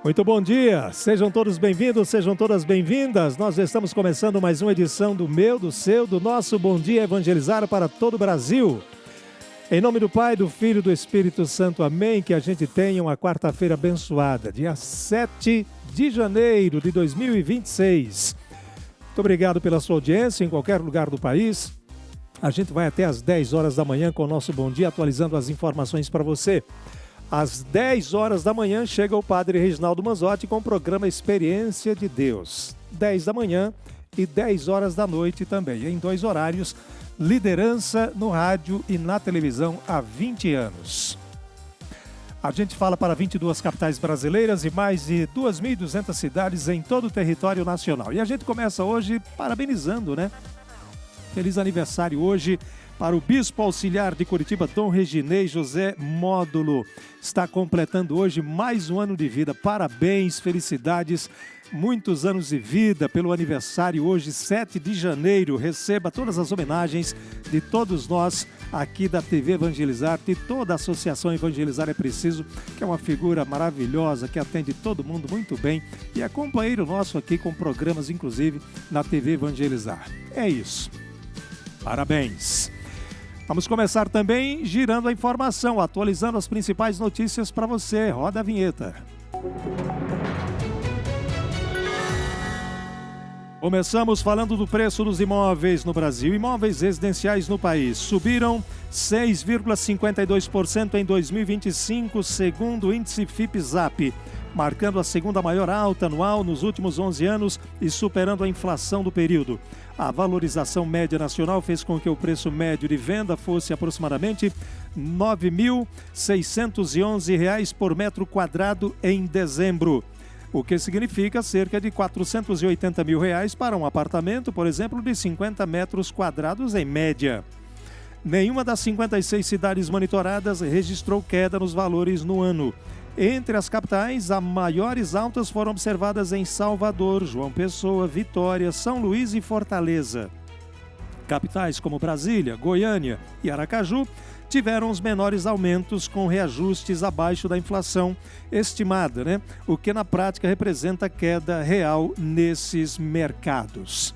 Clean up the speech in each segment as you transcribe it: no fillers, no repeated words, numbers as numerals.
Muito bom dia, sejam todos bem-vindos, sejam todas bem-vindas. Nós estamos começando mais uma edição do meu, do seu, do nosso Bom Dia Evangelizar para todo o Brasil. Em nome do Pai, do Filho e do Espírito Santo, amém, que a gente tenha uma quarta-feira abençoada, dia 7 de janeiro de 2026. Muito obrigado pela sua audiência em qualquer lugar do país. A gente vai até às 10 horas da manhã com o nosso Bom Dia, atualizando as informações para você. Às 10 horas da manhã chega o Padre Reginaldo Manzotti com o programa Experiência de Deus. 10 da manhã e 10 horas da noite também, em dois horários. Liderança no rádio e na televisão há 20 anos. A gente fala para 22 capitais brasileiras e mais de 2.200 cidades em todo o território nacional. E a gente começa hoje parabenizando, né? Feliz aniversário hoje para o Bispo Auxiliar de Curitiba, Dom Reginei José Módulo. Está completando hoje mais um ano de vida. Parabéns, felicidades, muitos anos de vida pelo aniversário hoje, 7 de janeiro. Receba todas as homenagens de todos nós aqui da TV Evangelizar, de toda a Associação Evangelizar é Preciso, que é uma figura maravilhosa, que atende todo mundo muito bem e é companheiro nosso aqui com programas, inclusive, na TV Evangelizar. É isso. Parabéns. Vamos começar também girando a informação, atualizando as principais notícias para você. Roda a vinheta. Começamos falando do preço dos imóveis no Brasil. Imóveis residenciais no país subiram 6,52% em 2025, segundo o índice FIPE-ZAP, marcando a segunda maior alta anual nos últimos 11 anos e superando a inflação do período. A valorização média nacional fez com que o preço médio de venda fosse aproximadamente R$ 9.611 por metro quadrado em dezembro, o que significa cerca de R$ 480 mil para um apartamento, por exemplo, de 50 metros quadrados em média. Nenhuma das 56 cidades monitoradas registrou queda nos valores no ano. Entre as capitais, as maiores altas foram observadas em Salvador, João Pessoa, Vitória, São Luís e Fortaleza. Capitais como Brasília, Goiânia e Aracaju tiveram os menores aumentos, com reajustes abaixo da inflação estimada, né? O que na prática representa queda real nesses mercados.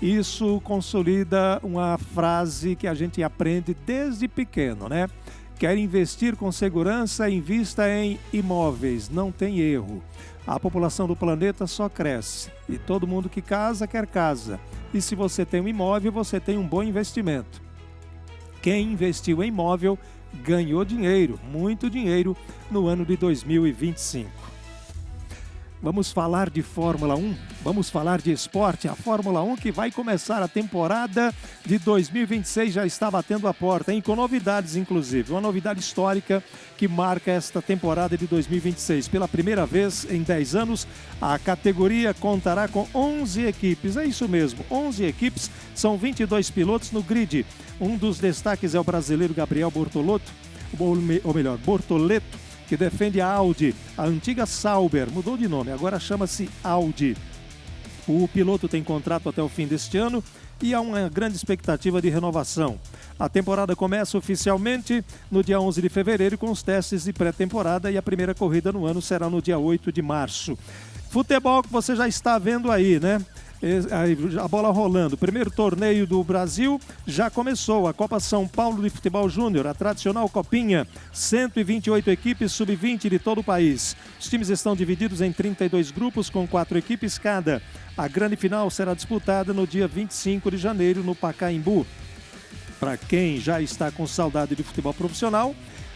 Isso consolida uma frase que a gente aprende desde pequeno, né? Quer investir com segurança, invista em imóveis, não tem erro. A população do planeta só cresce e todo mundo que casa quer casa. E se você tem um imóvel, você tem um bom investimento. Quem investiu em imóvel ganhou dinheiro, muito dinheiro, no ano de 2025. Vamos falar de Fórmula 1, vamos falar de esporte. A Fórmula 1 que vai começar a temporada de 2026 já está batendo a porta, hein? Com novidades, inclusive. Uma novidade histórica que marca esta temporada de 2026. Pela primeira vez em 10 anos, a categoria contará com 11 equipes. É isso mesmo, 11 equipes, são 22 pilotos no grid. Um dos destaques é o brasileiro Gabriel Bortoleto, que defende a Audi, a antiga Sauber, mudou de nome, agora chama-se Audi. O piloto tem contrato até o fim deste ano e há uma grande expectativa de renovação. A temporada começa oficialmente no dia 11 de fevereiro com os testes de pré-temporada e a primeira corrida no ano será no dia 8 de março. Futebol que você já está vendo aí, né? A bola rolando. O primeiro torneio do Brasil já começou. A Copa São Paulo de Futebol Júnior, a tradicional Copinha. 128 equipes sub-20 de todo o país. Os times estão divididos em 32 grupos com 4 equipes cada. A grande final será disputada no dia 25 de janeiro no Pacaembu. Para quem já está com saudade de futebol profissional,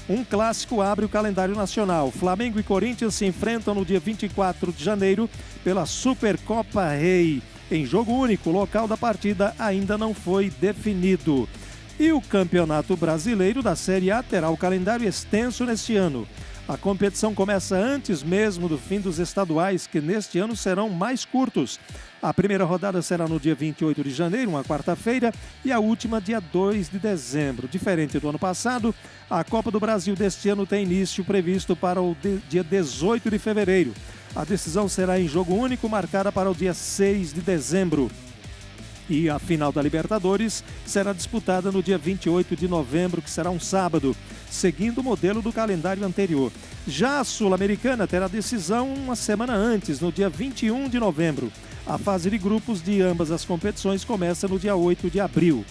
um clássico abre o calendário nacional. Flamengo e Corinthians se enfrentam no dia 24 de janeiro pela Supercopa Rei. Em jogo único, o local da partida ainda não foi definido. E o Campeonato Brasileiro da Série A terá o calendário extenso neste ano. A competição começa antes mesmo do fim dos estaduais, que neste ano serão mais curtos. A primeira rodada será no dia 28 de janeiro, uma quarta-feira, e a última dia 2 de dezembro. Diferente do ano passado, a Copa do Brasil deste ano tem início previsto para o dia 18 de fevereiro. A decisão será em jogo único, marcada para o dia 6 de dezembro. E a final da Libertadores será disputada no dia 28 de novembro, que será um sábado, seguindo o modelo do calendário anterior. Já a Sul-Americana terá decisão uma semana antes, no dia 21 de novembro. A fase de grupos de ambas as competições começa no dia 8 de abril.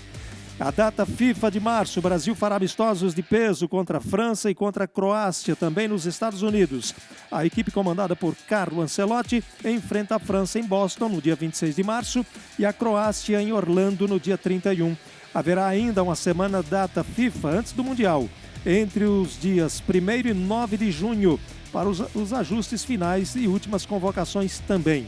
A data FIFA de março, o Brasil fará amistosos de peso contra a França e contra a Croácia, também nos Estados Unidos. A equipe comandada por Carlo Ancelotti enfrenta a França em Boston no dia 26 de março e a Croácia em Orlando no dia 31. Haverá ainda uma semana data FIFA antes do Mundial, entre os dias 1º e 9 de junho, para os ajustes finais e últimas convocações também.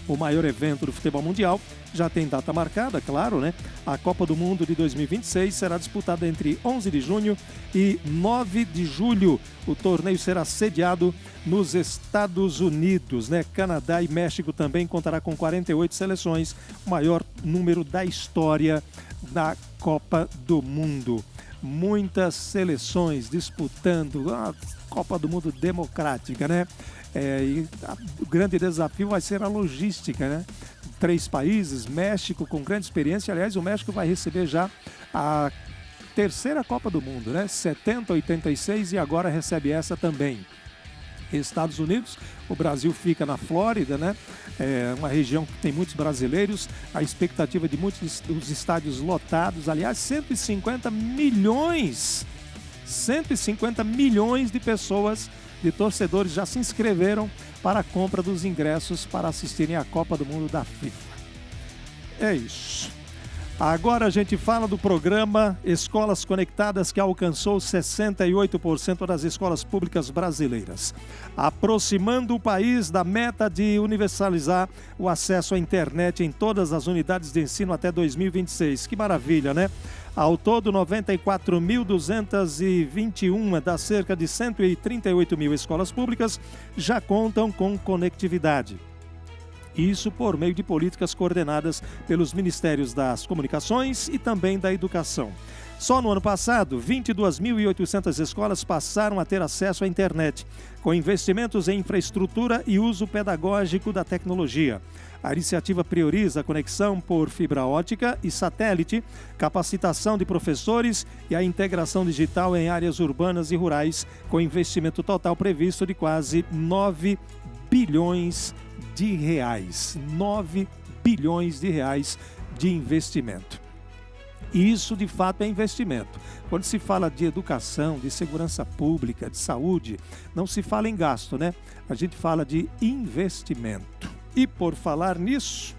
O maior evento do futebol mundial já tem data marcada, claro, né? A Copa do Mundo de 2026 será disputada entre 11 de junho e 9 de julho. O torneio será sediado nos Estados Unidos, né? Canadá e México também contará com 48 seleções, o maior número da história da Copa do Mundo. Muitas seleções disputando a Copa do Mundo democrática, né? E o grande desafio vai ser a logística, né? 3 países, México com grande experiência. Aliás, o México vai receber já a terceira Copa do Mundo, né? 70, 86 e agora recebe essa também. Estados Unidos, o Brasil fica na Flórida, né? É uma região que tem muitos brasileiros, a expectativa de muitos dos estádios lotados, aliás, 150 milhões de pessoas, de torcedores já se inscreveram para a compra dos ingressos para assistirem à Copa do Mundo da FIFA. É isso. Agora a gente fala do programa Escolas Conectadas, que alcançou 68% das escolas públicas brasileiras, aproximando o país da meta de universalizar o acesso à internet em todas as unidades de ensino até 2026. Que maravilha, né? Ao todo, 94.221 das cerca de 138 mil escolas públicas já contam com conectividade. Isso por meio de políticas coordenadas pelos Ministérios das Comunicações e também da Educação. Só no ano passado, 22.800 escolas passaram a ter acesso à internet, com investimentos em infraestrutura e uso pedagógico da tecnologia. A iniciativa prioriza a conexão por fibra ótica e satélite, capacitação de professores e a integração digital em áreas urbanas e rurais, com investimento total previsto de quase 9 bilhões de reais. 9 bilhões de reais de investimento. E isso, de fato, é investimento. Quando se fala de educação, de segurança pública, de saúde, não se fala em gasto, né? A gente fala de investimento. E por falar nisso,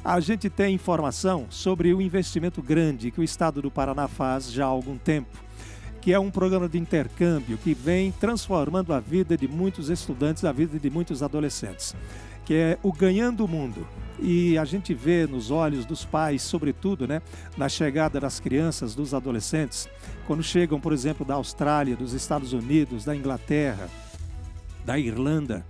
a gente tem informação sobre o investimento grande que o Estado do Paraná faz já há algum tempo, que é um programa de intercâmbio que vem transformando a vida de muitos estudantes, a vida de muitos adolescentes, que é o Ganhando o Mundo. E a gente vê nos olhos dos pais, sobretudo, né, na chegada das crianças, dos adolescentes, quando chegam, por exemplo, da Austrália, dos Estados Unidos, da Inglaterra, da Irlanda,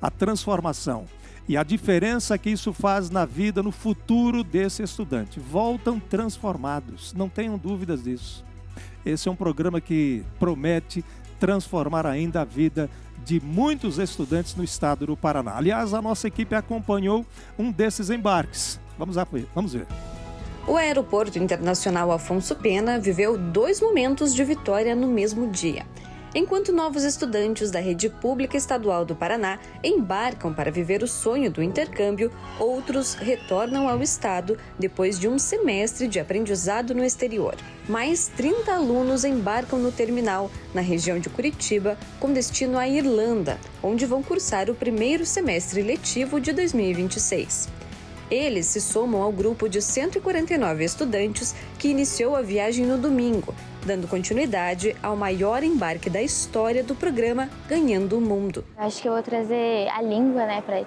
a transformação e a diferença que isso faz na vida, no futuro desse estudante. Voltam transformados, não tenham dúvidas disso. Esse é um programa que promete transformar ainda a vida de muitos estudantes no estado do Paraná. Aliás, a nossa equipe acompanhou um desses embarques. Vamos ver. O Aeroporto Internacional Afonso Pena viveu 2 momentos de vitória no mesmo dia. Enquanto novos estudantes da rede pública estadual do Paraná embarcam para viver o sonho do intercâmbio, outros retornam ao estado depois de um semestre de aprendizado no exterior. Mais 30 alunos embarcam no terminal, na região de Curitiba, com destino à Irlanda, onde vão cursar o primeiro semestre letivo de 2026. Eles se somam ao grupo de 149 estudantes que iniciou a viagem no domingo, dando continuidade ao maior embarque da história do programa Ganhando o Mundo. Acho que eu vou trazer a língua, né, para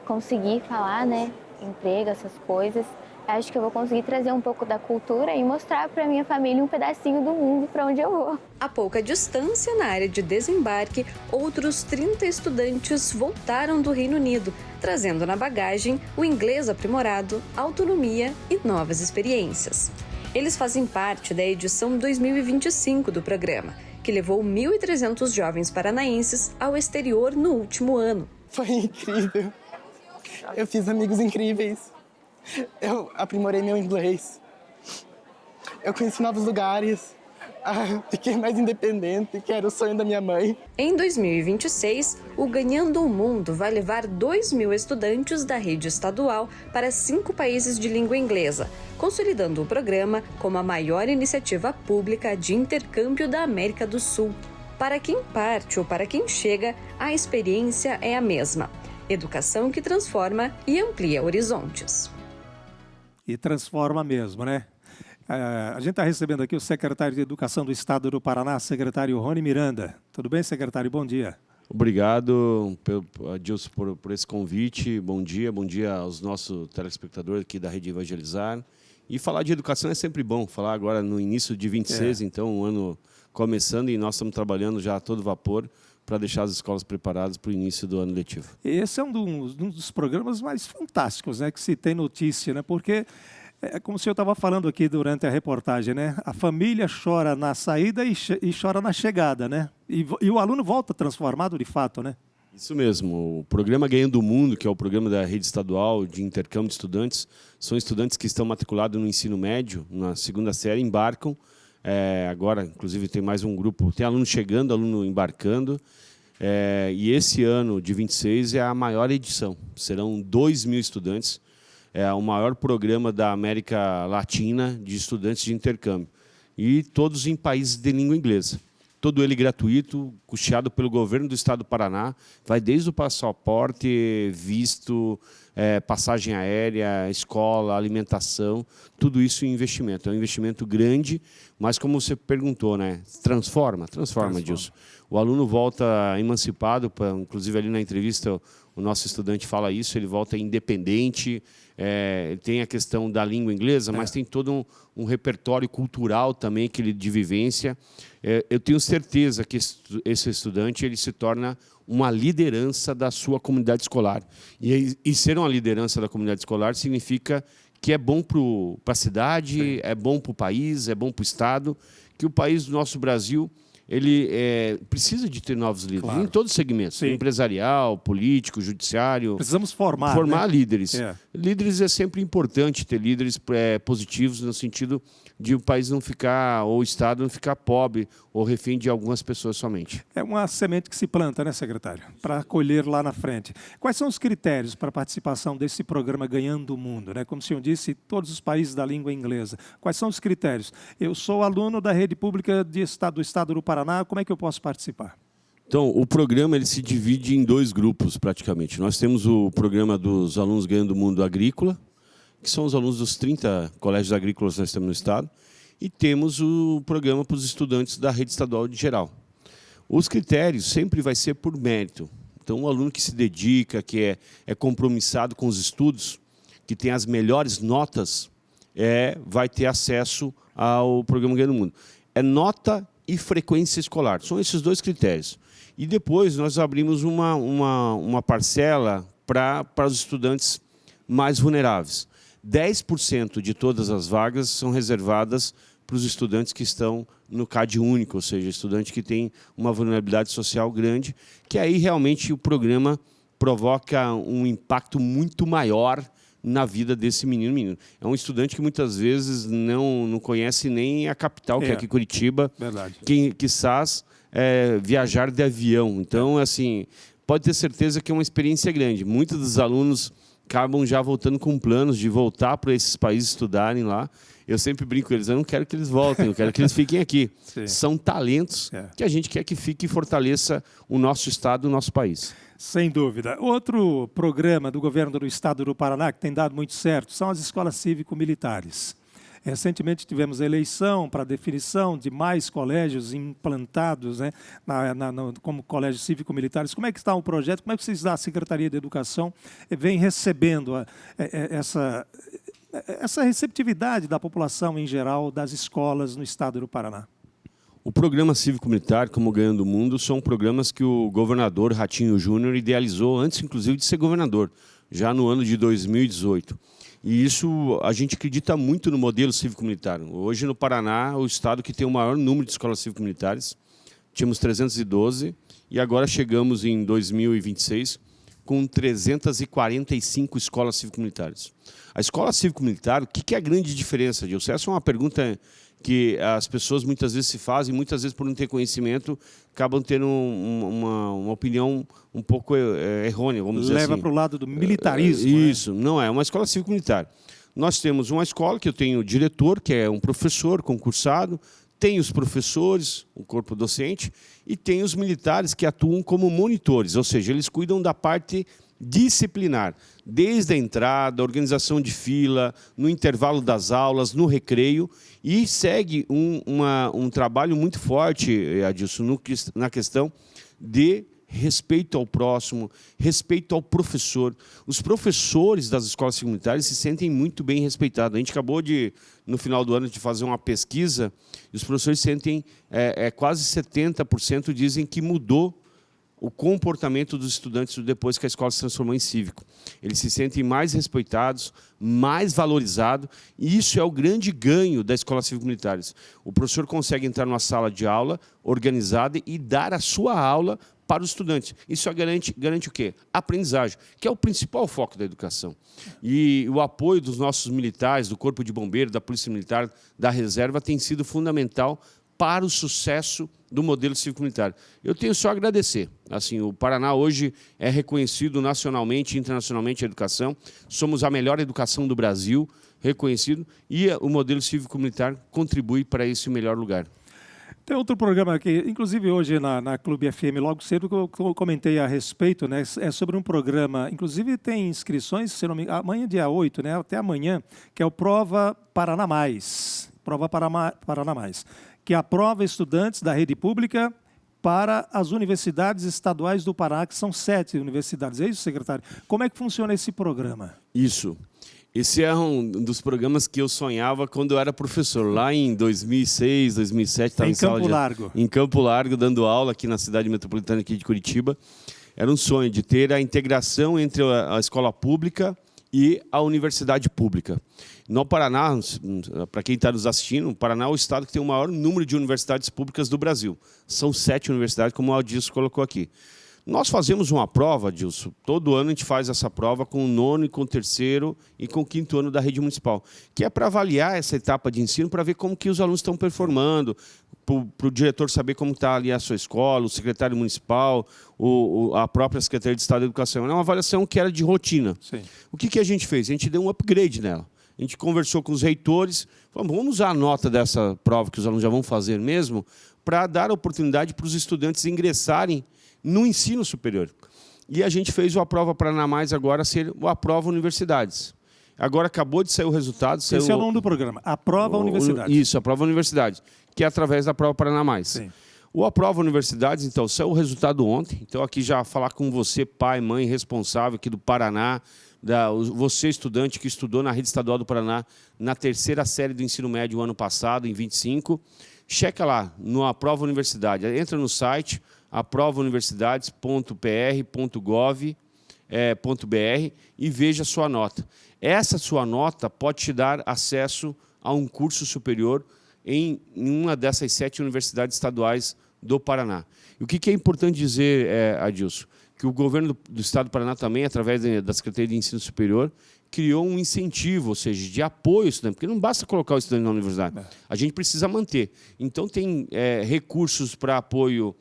conseguir falar, né, emprego, essas coisas. Acho que eu vou conseguir trazer um pouco da cultura e mostrar para minha família um pedacinho do mundo para onde eu vou. A pouca distância na área de desembarque, outros 30 estudantes voltaram do Reino Unido, trazendo na bagagem o inglês aprimorado, autonomia e novas experiências. Eles fazem parte da edição 2025 do programa, que levou 1.300 jovens paranaenses ao exterior no último ano. Foi incrível. Eu fiz amigos incríveis. Eu aprimorei meu inglês. Eu conheci novos lugares. Fiquei mais independente, que era o sonho da minha mãe. Em 2026, o Ganhando o Mundo vai levar 2.000 estudantes da rede estadual para 5 países de língua inglesa, consolidando o programa como a maior iniciativa pública de intercâmbio da América do Sul. Para quem parte ou para quem chega, a experiência é a mesma. Educação que transforma e amplia horizontes. E transforma mesmo, né? A gente está recebendo aqui o secretário de Educação do Estado do Paraná, secretário Rony Miranda. Tudo bem, secretário? Bom dia. Obrigado, Adilson, por esse convite. Bom dia aos nossos telespectadores aqui da Rede Evangelizar. E falar de educação é sempre bom. Falar agora no início de 26, então, um ano começando, e nós estamos trabalhando já a todo vapor para deixar as escolas preparadas para o início do ano letivo. Esse é um dos programas mais fantásticos, né, que se tem notícia, né? Porque é como o senhor estava falando aqui durante a reportagem, né? A família chora na saída e chora na chegada, né? E o aluno volta transformado de fato, né? Isso mesmo. O programa Ganhando o Mundo, que é o programa da rede estadual de intercâmbio de estudantes, são estudantes que estão matriculados no ensino médio, na segunda série, embarcam. Agora, inclusive, tem mais um grupo, tem aluno chegando, aluno embarcando. E esse ano de 26 é a maior edição. Serão 2.000 estudantes. É o maior programa da América Latina de estudantes de intercâmbio. E todos em países de língua inglesa. Todo ele gratuito, custeado pelo governo do estado do Paraná. Vai desde o passaporte, visto, passagem aérea, escola, alimentação, tudo isso em investimento. É um investimento grande, mas como você perguntou, né? Transforma, Dilson. O aluno volta emancipado, inclusive ali na entrevista o nosso estudante fala isso, ele volta independente, tem a questão da língua inglesa, mas tem todo um repertório cultural também de vivência. Eu tenho certeza que esse estudante ele se torna uma liderança da sua comunidade escolar. E ser uma liderança da comunidade escolar significa que é bom para a cidade, é bom para o país, é bom para o Estado, que o país do nosso Brasil ele precisa de ter novos líderes, em todos os segmentos, empresarial, político, judiciário. Precisamos formar né? Líderes. Líderes é sempre importante ter líderes positivos no sentido de o país não ficar, ou o Estado não ficar pobre ou refém de algumas pessoas somente. É uma semente que se planta, né, secretário? Para colher lá na frente. Quais são os critérios para a participação desse programa Ganhando o Mundo? Né? Como o senhor disse, todos os países da língua inglesa. Quais são os critérios? Eu sou aluno da rede pública do Estado do Paraná, como é que eu posso participar? Então, o programa ele se divide em 2 grupos, praticamente. Nós temos o programa dos alunos Ganhando o Mundo Agrícola, que são os alunos dos 30 colégios agrícolas que nós temos no estado, e temos o programa para os estudantes da rede estadual de geral. Os critérios sempre vai ser por mérito. Então, o aluno que se dedica, que é compromissado com os estudos, que tem as melhores notas, vai ter acesso ao programa Ganhando o Mundo. É nota e frequência escolar, são esses 2 critérios. E depois nós abrimos uma parcela para os estudantes mais vulneráveis. 10% de todas as vagas são reservadas para os estudantes que estão no CAD único, ou seja, estudante que tem uma vulnerabilidade social grande, que aí realmente o programa provoca um impacto muito maior na vida desse menino. É um estudante que muitas vezes não conhece nem a capital, que é aqui Curitiba, que quizás viajar de avião. Então, assim, pode ter certeza que é uma experiência grande. Muitos dos alunos acabam já voltando com planos de voltar para esses países estudarem lá. Eu sempre brinco com eles, eu não quero que eles voltem, eu quero que eles fiquem aqui. São talentos que a gente quer que fique e fortaleça o nosso estado, o nosso país. Sem dúvida. Outro programa do governo do estado do Paraná que tem dado muito certo são as escolas cívico-militares. Recentemente tivemos a eleição para a definição de mais colégios implantados, né, como colégios cívico-militares. Como é que está o projeto? Como é que vocês da Secretaria de Educação vem recebendo essa receptividade da população em geral das escolas no estado do Paraná? O programa cívico-militar, como Ganhando o Mundo, são programas que o governador Ratinho Júnior idealizou antes, inclusive, de ser governador, já no ano de 2018. E isso, a gente acredita muito no modelo cívico-militar. Hoje, no Paraná, o estado que tem o maior número de escolas cívico-militares, tínhamos 312, e agora chegamos em 2026 com 345 escolas cívico-militares. A escola cívico-militar, o que é a grande diferença, Dilson? Essa é uma pergunta que as pessoas muitas vezes se fazem, muitas vezes por não ter conhecimento, acabam tendo uma opinião um pouco errônea, vamos dizer assim. Leva para o lado do militarismo. Isso, né? Não é uma escola cívico-militar. Nós temos uma escola que eu tenho o diretor, que é um professor concursado, tem os professores, o corpo docente, e tem os militares que atuam como monitores, ou seja, eles cuidam da parte disciplinar, desde a entrada, a organização de fila, no intervalo das aulas, no recreio, e segue um trabalho muito forte, Adilson, na questão de respeito ao próximo, respeito ao professor. Os professores das escolas cívico-militares se sentem muito bem respeitados. A gente acabou no final do ano, de fazer uma pesquisa, e os professores sentem, quase 70% dizem que mudou o comportamento dos estudantes depois que a escola se transformou em cívico. Eles se sentem mais respeitados, mais valorizados, e isso é o grande ganho da escola cívico-militares. O professor consegue entrar numa sala de aula organizada e dar a sua aula para os estudantes. Isso garante o quê? Aprendizagem, que é o principal foco da educação. E o apoio dos nossos militares, do Corpo de Bombeiro, da Polícia Militar, da Reserva, tem sido fundamental para o sucesso do modelo cívico-militar. Eu tenho só a agradecer. Assim, o Paraná hoje é reconhecido nacionalmente e internacionalmente a educação. Somos a melhor educação do Brasil, reconhecido, e o modelo cívico-militar contribui para esse melhor lugar. Tem outro programa aqui, inclusive hoje na Clube FM, logo cedo, que eu comentei a respeito, né? É sobre um programa, inclusive tem inscrições, se não me engano, amanhã dia 8, né? Até amanhã, que é o Prova Paraná Mais. Prova Paraná Mais, que aprova estudantes da rede pública para as universidades estaduais do Paraná, que são 7 universidades. É isso, secretário? Como é que funciona esse programa? Isso. Esse é um dos programas que eu sonhava quando eu era professor. Lá em 2006, 2007, estava em Campo Largo, dando aula aqui na cidade metropolitana aqui de Curitiba. Era um sonho de ter a integração entre a escola pública e a universidade pública. No Paraná, para quem está nos assistindo, o Paraná é o estado que tem o maior número de universidades públicas do Brasil. São 7 universidades, como o Adilson colocou aqui. Nós fazemos uma prova, Adilson, todo ano a gente faz essa prova com o 9º, com o 3º e com o 5º ano da rede municipal, que é para avaliar essa etapa de ensino, para ver como que os alunos estão performando, para o diretor saber como está ali a sua escola, o secretário municipal, a própria Secretaria de Estado da Educação. É uma avaliação que era de rotina. Sim. O que a gente fez? A gente deu um upgrade nela. A gente conversou com os reitores, falamos, vamos usar a nota dessa prova que os alunos já vão fazer mesmo, para dar a oportunidade para os estudantes ingressarem no ensino superior. E a gente fez o Aprova Paraná Mais agora ser o Aprova Universidades. Agora acabou de sair o resultado. Esse é o nome do programa, Aprova Universidades. Isso, Aprova Universidades, que é através da Aprova Paraná Mais. Sim. O Aprova Universidades, então, saiu o resultado ontem. Então, aqui já falar com você, pai, mãe, responsável aqui do Paraná, você estudante que estudou na rede estadual do Paraná na 3ª série do ensino médio ano passado, em 25, checa lá no Aprova Universidade, entra no site aprovauniversidades.pr.gov.br e veja a sua nota. Essa sua nota pode te dar acesso a um curso superior em uma dessas 7 universidades estaduais do Paraná. E o que é importante dizer, Adilson? Que o governo do Estado do Paraná também, através da Secretaria de Ensino Superior, criou um incentivo, ou seja, de apoio ao estudante, porque não basta colocar o estudante na universidade, a gente precisa manter. Então, tem recursos para apoio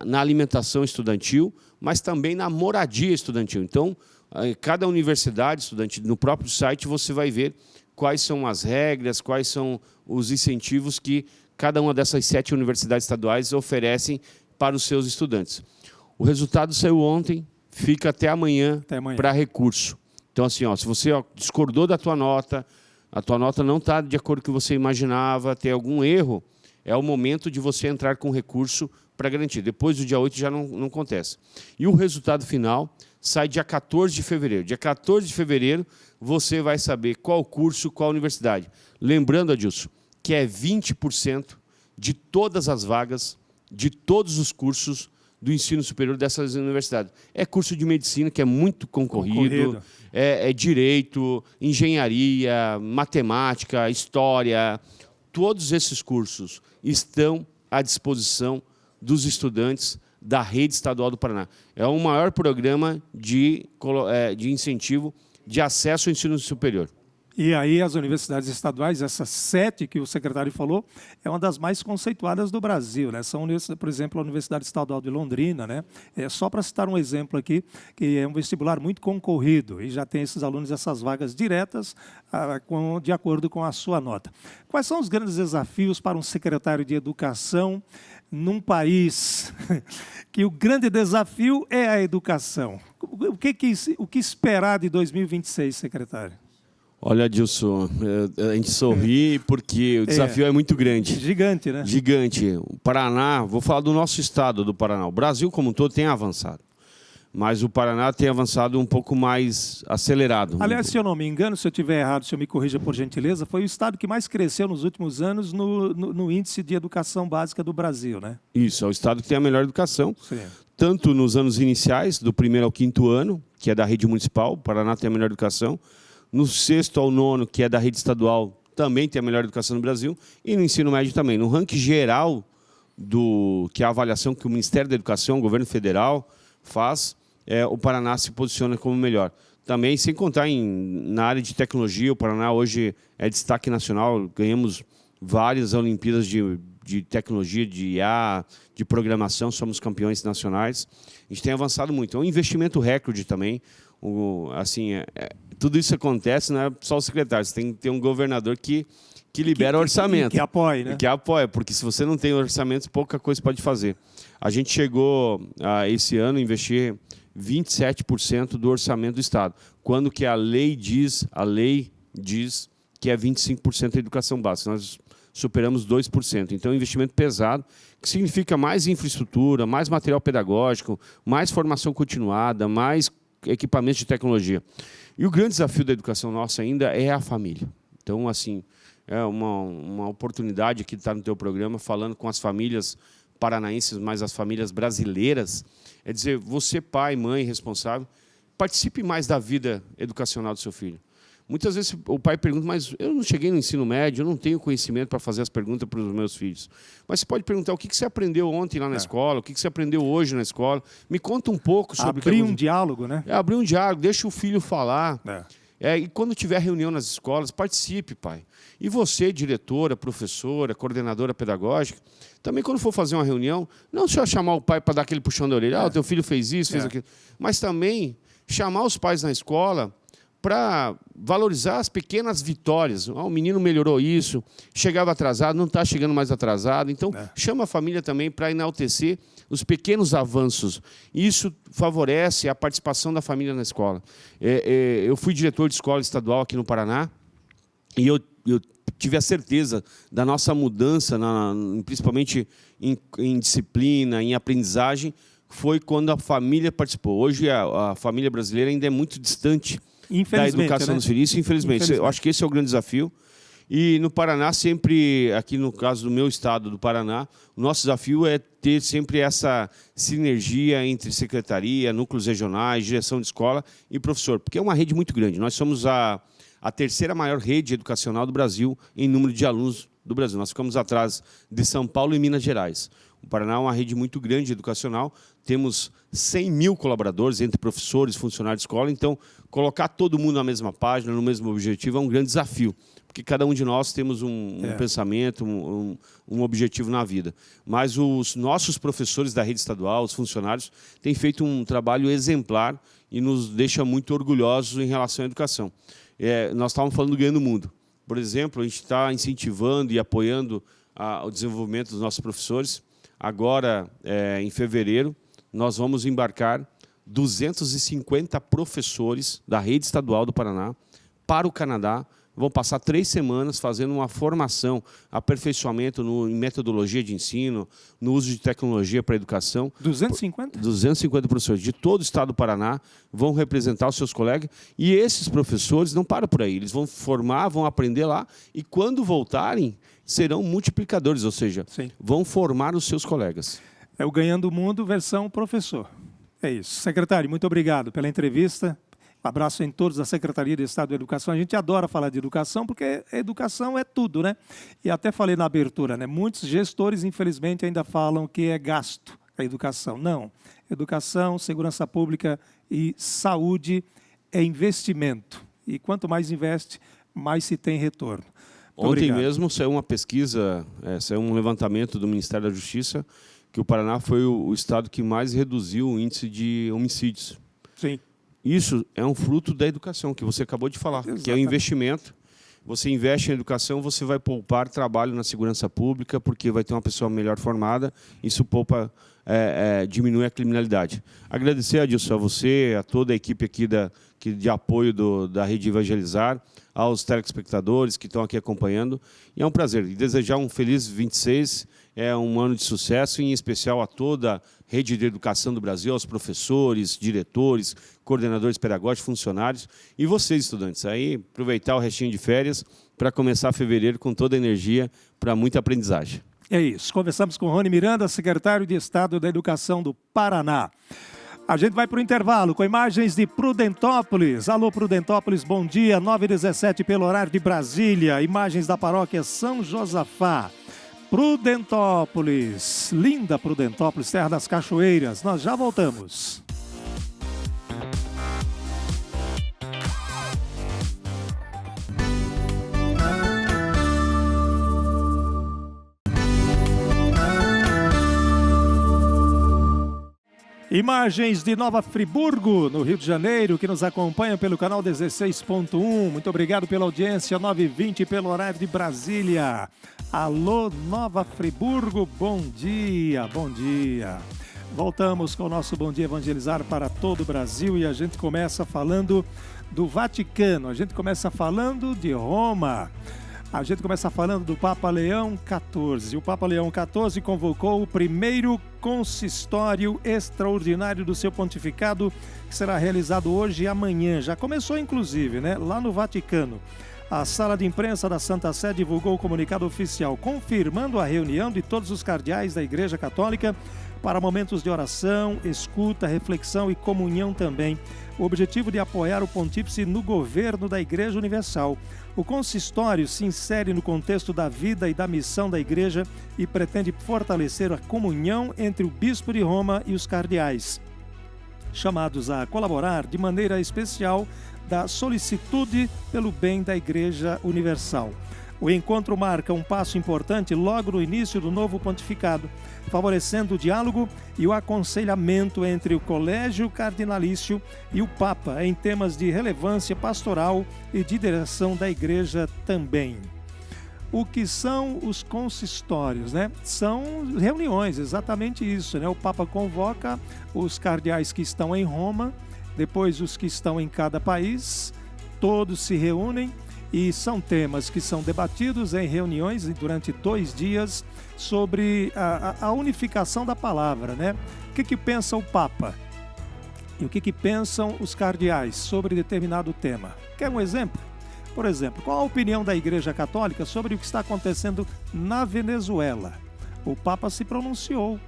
na alimentação estudantil, mas também na moradia estudantil. Então, cada universidade estudantil, no próprio site, você vai ver quais são as regras, quais são os incentivos que cada uma dessas 7 universidades estaduais oferecem para os seus estudantes. O resultado saiu ontem, fica até amanhã. Para recurso. Então, assim, se você discordou da tua nota, a tua nota não está de acordo com o que você imaginava, tem algum erro, é o momento de você entrar com recurso para garantir. Depois do dia 8 já não acontece. E o resultado final sai dia 14 de fevereiro. Dia 14 de fevereiro você vai saber qual curso, qual universidade. Lembrando, Adilson, que é 20% de todas as vagas, de todos os cursos do ensino superior dessas universidades. É curso de medicina, que é muito concorrido. É direito, engenharia, matemática, história. Todos esses cursos estão à disposição dos estudantes da rede estadual do Paraná. É o maior programa de incentivo de acesso ao ensino superior. E aí as universidades estaduais, essas 7 que o secretário falou, é uma das mais conceituadas do Brasil, né? São, por exemplo, a Universidade Estadual de Londrina, né? Só para citar um exemplo aqui, que é um vestibular muito concorrido e já tem esses alunos essas vagas diretas de acordo com a sua nota. Quais são os grandes desafios para um secretário de educação num país que o grande desafio é a educação? O que esperar de 2026, secretário? Olha, Adilson, a gente sorri porque o desafio é muito grande. Gigante, né? Gigante. O Paraná, vou falar do nosso estado do Paraná. O Brasil como um todo tem avançado, mas o Paraná tem avançado um pouco mais acelerado. Aliás, se eu não me engano, se eu estiver errado, se eu me corrija por gentileza, foi o estado que mais cresceu nos últimos anos no índice de educação básica do Brasil, né? Isso, é o estado que tem a melhor educação. Sim. Tanto nos anos iniciais, do 1º ao 5º ano, que é da rede municipal, o Paraná tem a melhor educação. No 6º ao 9º, que é da rede estadual, também tem a melhor educação no Brasil. E no ensino médio também. No ranking geral, que é a avaliação que o Ministério da Educação, o governo federal, faz, o Paraná se posiciona como melhor. Também, sem contar na área de tecnologia, o Paraná hoje é destaque nacional. Ganhamos várias Olimpíadas de tecnologia, de IA, de programação, somos campeões nacionais. A gente tem avançado muito. É um investimento recorde também. Tudo isso acontece, não é só o secretário, você tem que ter um governador que libera orçamento. Que apoie, né? Que apoia, porque se você não tem orçamento, pouca coisa pode fazer. A gente chegou, esse ano, a investir 27% do orçamento do Estado, quando que a lei diz que é 25% da educação básica. Nós superamos 2%. Então, é um investimento pesado, que significa mais infraestrutura, mais material pedagógico, mais formação continuada, mais equipamentos de tecnologia. E o grande desafio da educação nossa ainda é a família. Então, assim, é uma oportunidade aqui de estar no teu programa, falando com as famílias paranaenses, mas as famílias brasileiras, é dizer, você, pai, mãe, responsável, participe mais da vida educacional do seu filho. Muitas vezes o pai pergunta, mas eu não cheguei no ensino médio, eu não tenho conhecimento para fazer as perguntas para os meus filhos. Mas você pode perguntar o que você aprendeu ontem lá na escola, o que você aprendeu hoje na escola. Me conta um pouco sobre abrir um diálogo, né? Abrir um diálogo, deixa o filho falar. E quando tiver reunião nas escolas, participe, pai. E você, diretora, professora, coordenadora pedagógica, também quando for fazer uma reunião, não só chamar o pai para dar aquele puxão da orelha, o teu filho fez isso, fez aquilo, mas também chamar os pais na escola para valorizar as pequenas vitórias. O menino melhorou isso, chegava atrasado, não está chegando mais atrasado. Então, chama a família também para enaltecer os pequenos avanços. Isso favorece a participação da família na escola. Eu fui diretor de escola estadual aqui no Paraná e eu tive a certeza da nossa mudança, principalmente em disciplina, em aprendizagem, foi quando a família participou. Hoje, a família brasileira ainda é muito distante da educação dos filhos. Isso, infelizmente. Eu acho que esse é o grande desafio. E no Paraná, sempre, aqui no caso do meu estado, do Paraná, o nosso desafio é ter sempre essa sinergia entre secretaria, núcleos regionais, direção de escola e professor, porque é uma rede muito grande. Nós somos a 3ª maior rede educacional do Brasil em número de alunos do Brasil. Nós ficamos atrás de São Paulo e Minas Gerais. O Paraná é uma rede muito grande educacional, temos 100 mil colaboradores entre professores e funcionários de escola, então colocar todo mundo na mesma página, no mesmo objetivo, é um grande desafio, porque cada um de nós temos um pensamento, um objetivo na vida. Mas os nossos professores da rede estadual, os funcionários, têm feito um trabalho exemplar e nos deixa muito orgulhosos em relação à educação. Nós estávamos falando do Ganhando o Mundo. Por exemplo, a gente está incentivando e apoiando o desenvolvimento dos nossos professores. Agora, em fevereiro, nós vamos embarcar 250 professores da rede estadual do Paraná para o Canadá. Vão passar 3 semanas fazendo uma formação, aperfeiçoamento em metodologia de ensino, no uso de tecnologia para a educação. 250? 250 professores de todo o estado do Paraná vão representar os seus colegas. E esses professores não param por aí. Eles vão formar, vão aprender lá e, quando voltarem, serão multiplicadores, ou seja, vão formar os seus colegas. É o Ganhando o Mundo versão professor. É isso. Secretário, muito obrigado pela entrevista. Um abraço em todos da Secretaria de Estado de Educação. A gente adora falar de educação, porque educação é tudo, né? E até falei na abertura, né? Muitos gestores, infelizmente, ainda falam que é gasto. a educação. Não. Educação, segurança pública e saúde é investimento. E quanto mais investe, mais se tem retorno. Muito Ontem obrigado. mesmo saiu uma pesquisa, saiu um levantamento do Ministério da Justiça, que o Paraná foi o estado que mais reduziu o índice de homicídios. Sim. Isso é um fruto da educação, que você acabou de falar, Exatamente. que é o investimento. Você investe em educação, você vai poupar trabalho na segurança pública, porque vai ter uma pessoa melhor formada, isso poupa, diminui a criminalidade. Agradecer, Adilson, a você, a toda a equipe aqui de apoio da Rede Evangelizar, aos telespectadores que estão aqui acompanhando. E é um prazer. E desejar um feliz 26, um ano de sucesso, em especial a toda a Rede de Educação do Brasil, aos professores, diretores, coordenadores pedagógicos, funcionários e vocês, estudantes. Aí, aproveitar o restinho de férias para começar fevereiro com toda a energia para muita aprendizagem. É isso. Conversamos com Rony Miranda, secretário de Estado da Educação do Paraná. A gente vai para o intervalo com imagens de Prudentópolis. Alô, Prudentópolis, bom dia. 9h17 pelo horário de Brasília. Imagens da paróquia São Josafá. Prudentópolis, linda Prudentópolis, terra das cachoeiras. Nós já voltamos. Imagens de Nova Friburgo, no Rio de Janeiro, que nos acompanham pelo canal 16.1. Muito obrigado pela audiência, 9h20 pelo horário de Brasília. Alô, Nova Friburgo, bom dia, bom dia. Voltamos com o nosso Bom Dia Evangelizar para todo o Brasil e a gente começa falando do Vaticano, a gente começa falando de Roma. A gente começa falando do Papa Leão XIV. O Papa Leão XIV convocou o primeiro consistório extraordinário do seu pontificado, que será realizado hoje e amanhã. Já começou, inclusive, né? Lá no Vaticano. A sala de imprensa da Santa Sé divulgou o comunicado oficial, confirmando a reunião de todos os cardeais da Igreja Católica para momentos de oração, escuta, reflexão e comunhão também. O objetivo de apoiar o pontífice no governo da Igreja Universal. O consistório se insere no contexto da vida e da missão da Igreja e pretende fortalecer a comunhão entre o Bispo de Roma e os cardeais, chamados a colaborar de maneira especial da solicitude pelo bem da Igreja Universal. O encontro marca um passo importante logo no início do novo pontificado, favorecendo o diálogo e o aconselhamento entre o Colégio Cardinalício e o Papa em temas de relevância pastoral e de direção da Igreja também. O que são os consistórios, né? São reuniões, exatamente isso, né? O Papa convoca os cardeais que estão em Roma, depois os que estão em cada país, todos se reúnem e são temas que são debatidos em reuniões durante 2 dias sobre a unificação da palavra, né? O que pensa o Papa e o que pensam os cardeais sobre determinado tema? Quer um exemplo? Por exemplo, qual a opinião da Igreja Católica sobre o que está acontecendo na Venezuela? O Papa se pronunciou,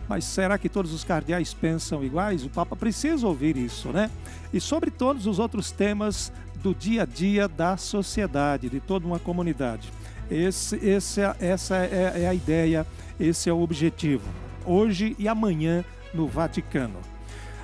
mas será que todos os cardeais pensam iguais? O Papa precisa ouvir isso, né? E sobre todos os outros temas do dia a dia da sociedade, de toda uma comunidade. Essa é a ideia, esse é o objetivo, hoje e amanhã no Vaticano.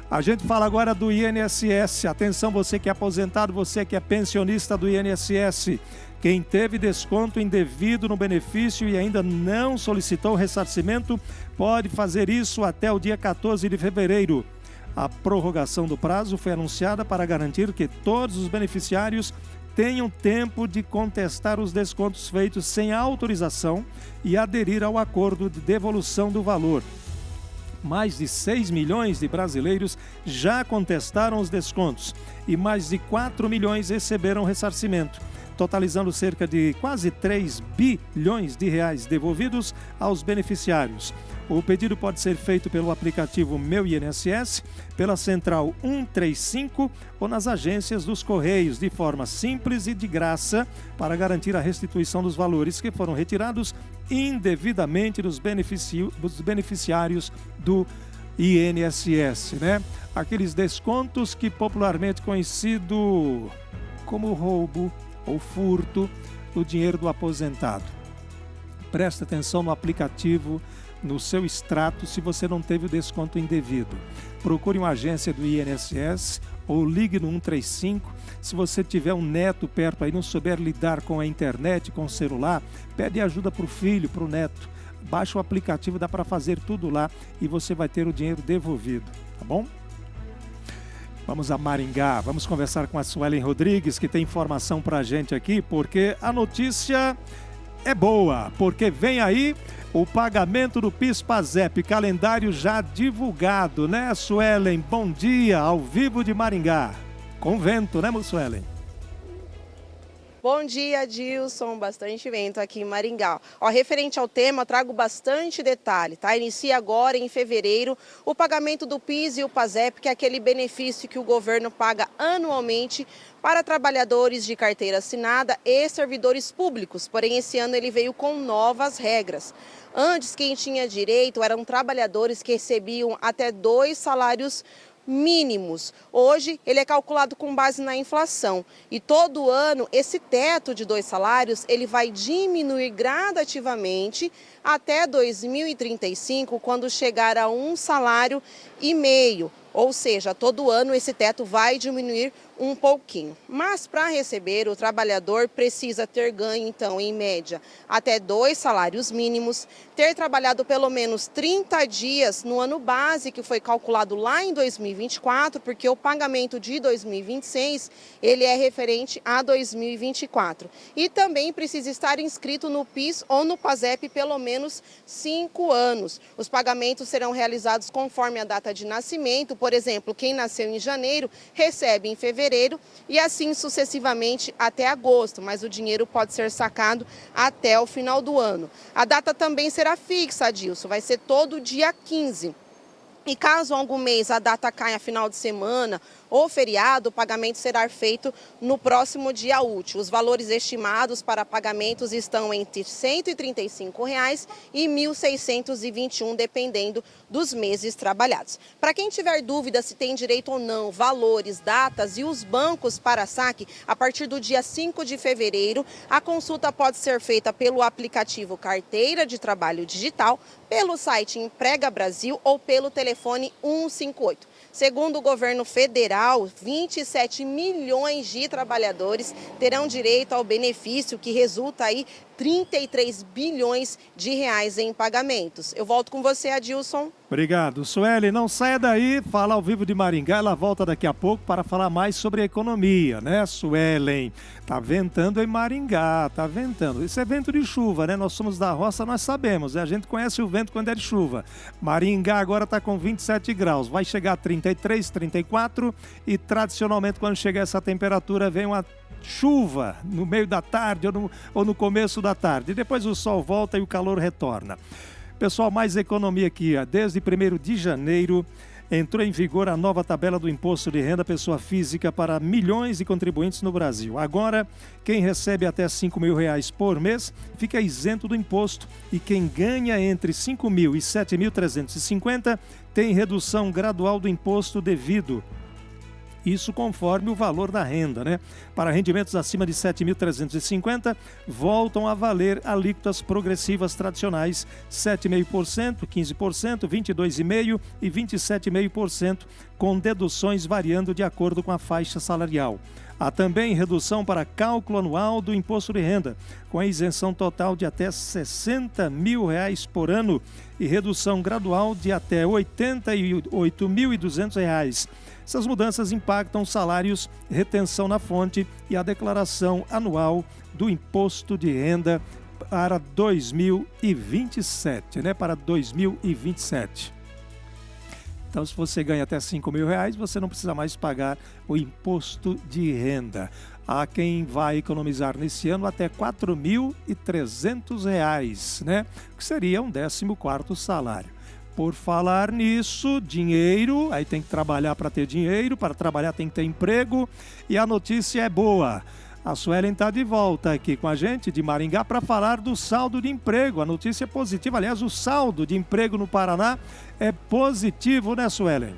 A gente fala agora do INSS. Atenção, você que é aposentado, você que é pensionista do INSS. Quem teve desconto indevido no benefício e ainda não solicitou ressarcimento, pode fazer isso até o dia 14 de fevereiro. A prorrogação do prazo foi anunciada para garantir que todos os beneficiários tenham tempo de contestar os descontos feitos sem autorização e aderir ao acordo de devolução do valor. Mais de 6 milhões de brasileiros já contestaram os descontos e mais de 4 milhões receberam ressarcimento, totalizando cerca de quase 3 bilhões de reais devolvidos aos beneficiários. O pedido pode ser feito pelo aplicativo Meu INSS, pela Central 135 ou nas agências dos Correios, de forma simples e de graça, para garantir a restituição dos valores que foram retirados indevidamente dos beneficiários do INSS, né? Aqueles descontos que popularmente conhecido como roubo ou furto do dinheiro do aposentado. Preste atenção no aplicativo, no seu extrato, se você não teve o desconto indevido. Procure uma agência do INSS ou ligue no 135. Se você tiver um neto perto aí, não souber lidar com a internet, com o celular, pede ajuda para o filho, para o neto. Baixa o aplicativo, dá para fazer tudo lá e você vai ter o dinheiro devolvido, tá bom? Vamos a Maringá, vamos conversar com a Suelen Rodrigues, que tem informação para a gente aqui, porque a notícia é boa, porque vem aí o pagamento do PIS/PASEP, calendário já divulgado, né, Suelen? Bom dia, ao vivo de Maringá. Com vento, né, Suelen? Bom dia, Dilson. Bastante vento aqui em Maringá. Referente ao tema, eu trago bastante detalhe, tá? Inicia agora, em fevereiro, o pagamento do PIS e o PASEP, que é aquele benefício que o governo paga anualmente para trabalhadores de carteira assinada e servidores públicos. Porém, esse ano ele veio com novas regras. Antes, quem tinha direito eram trabalhadores que recebiam até 2 salários mínimos. Hoje ele é calculado com base na inflação e todo ano esse teto de 2 salários ele vai diminuir gradativamente até 2035, quando chegar a 1,5 salário. Ou seja, todo ano esse teto vai diminuir um pouquinho. Mas para receber, o trabalhador precisa ter ganho, então, em média, até 2 salários mínimos, ter trabalhado pelo menos 30 dias no ano base, que foi calculado lá em 2024, porque o pagamento de 2026, ele é referente a 2024. E também precisa estar inscrito no PIS ou no PASEP pelo menos 5 anos. Os pagamentos serão realizados conforme a data de nascimento. Por exemplo, quem nasceu em janeiro recebe em fevereiro e assim sucessivamente até agosto, mas o dinheiro pode ser sacado até o final do ano. A data também será fixa, Adilson, vai ser todo dia 15. E caso algum mês a data caia final de semana ou feriado, o pagamento será feito no próximo dia útil. Os valores estimados para pagamentos estão entre R$ 135 e R$ 1.621, dependendo dos meses trabalhados. Para quem tiver dúvida se tem direito ou não, valores, datas e os bancos para saque, a partir do dia 5 de fevereiro, a consulta pode ser feita pelo aplicativo Carteira de Trabalho Digital, pelo site Emprega Brasil ou pelo telefone 158. Segundo o governo federal, 27 milhões de trabalhadores terão direito ao benefício, que resulta aí 33 bilhões de reais em pagamentos. Eu volto com você, Adilson. Obrigado. Sueli, não saia daí, fala ao vivo de Maringá, ela volta daqui a pouco para falar mais sobre a economia, né, Suelen? Tá ventando em Maringá, tá ventando. Isso é vento de chuva, né? Nós somos da roça, nós sabemos, né? A gente conhece o vento quando é de chuva. Maringá agora tá com 27 graus, vai chegar a 33, 34 e tradicionalmente quando chega essa temperatura vem uma chuva no meio da tarde ou no começo da tarde. Depois o sol volta e o calor retorna. Pessoal, mais economia aqui. Desde 1º de janeiro entrou em vigor a nova tabela do imposto de renda pessoa física para milhões de contribuintes no Brasil. Agora, quem recebe até R$ 5.000 por mês fica isento do imposto e quem ganha entre R$ 5.000 e R$ 7.350 tem redução gradual do imposto devido. Isso conforme o valor da renda, né? Para rendimentos acima de 7.350, voltam a valer alíquotas progressivas tradicionais, 7,5%, 15%, 22,5% e 27,5%, com deduções variando de acordo com a faixa salarial. Há também redução para cálculo anual do imposto de renda, com a isenção total de até R$ 60.000 por ano e redução gradual de até R$ 88.200. Essas mudanças impactam salários, retenção na fonte e a declaração anual do imposto de renda para 2027, né? Para 2027. Então, se você ganha até R$ 5.000, você não precisa mais pagar o imposto de renda. Há quem vai economizar nesse ano até R$ 4.300, né? Que seria um 14º salário. Por falar nisso, dinheiro, aí tem que trabalhar para ter dinheiro, para trabalhar tem que ter emprego e a notícia é boa. A Suelen está de volta aqui com a gente de Maringá para falar do saldo de emprego. A notícia é positiva, aliás, o saldo de emprego no Paraná é positivo, né, Suelen?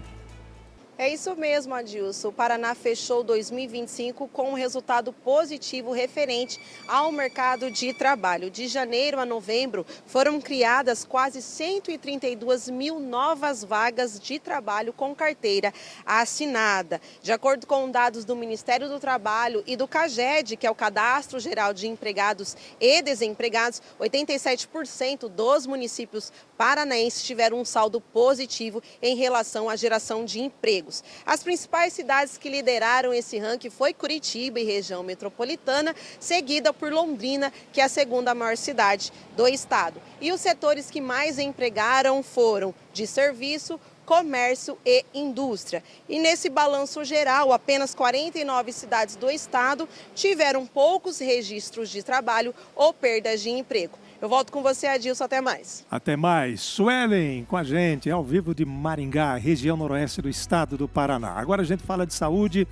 É isso mesmo, Adilson. O Paraná fechou 2025 com um resultado positivo referente ao mercado de trabalho. De janeiro a novembro, foram criadas quase 132 mil novas vagas de trabalho com carteira assinada. De acordo com dados do Ministério do Trabalho e do CAGED, que é o Cadastro Geral de Empregados e Desempregados, 87% dos municípios paranaenses tiveram um saldo positivo em relação à geração de emprego. As principais cidades que lideraram esse ranking foi Curitiba e região metropolitana, seguida por Londrina, que é a segunda maior cidade do estado. E os setores que mais empregaram foram de serviço, comércio e indústria. E nesse balanço geral, apenas 49 cidades do estado tiveram poucos registros de trabalho ou perdas de emprego. Eu volto com você, Adilson. Até mais. Até mais. Suelen com a gente, ao vivo de Maringá, região noroeste do estado do Paraná. Agora a gente fala de saúde,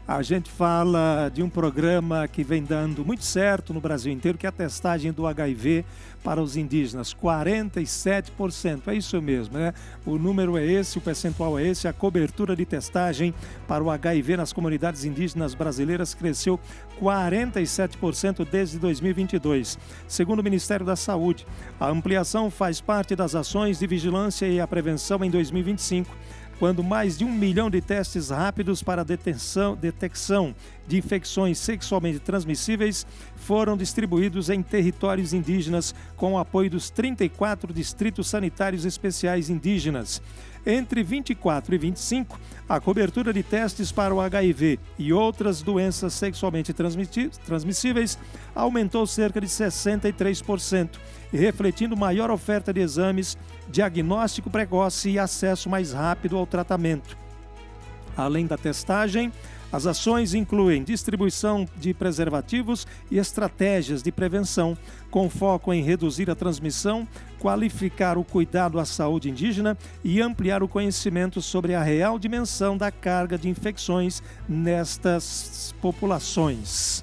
a gente fala de um programa que vem dando muito certo no Brasil inteiro, que é a testagem do HIV para os indígenas, 47%, é isso mesmo, né? O número é esse, o percentual é esse, a cobertura de testagem para o HIV nas comunidades indígenas brasileiras cresceu 47% desde 2022. Segundo o Ministério da Saúde, a ampliação faz parte das ações de vigilância e a prevenção em 2025, quando mais de 1 milhão de testes rápidos para a detecção de infecções sexualmente transmissíveis foram distribuídos em territórios indígenas com o apoio dos 34 distritos sanitários especiais indígenas. Entre 24 e 25, a cobertura de testes para o HIV e outras doenças sexualmente transmissíveis aumentou cerca de 63%, refletindo maior oferta de exames, diagnóstico precoce e acesso mais rápido ao tratamento. Além da testagem, as ações incluem distribuição de preservativos e estratégias de prevenção, com foco em reduzir a transmissão, qualificar o cuidado à saúde indígena e ampliar o conhecimento sobre a real dimensão da carga de infecções nestas populações.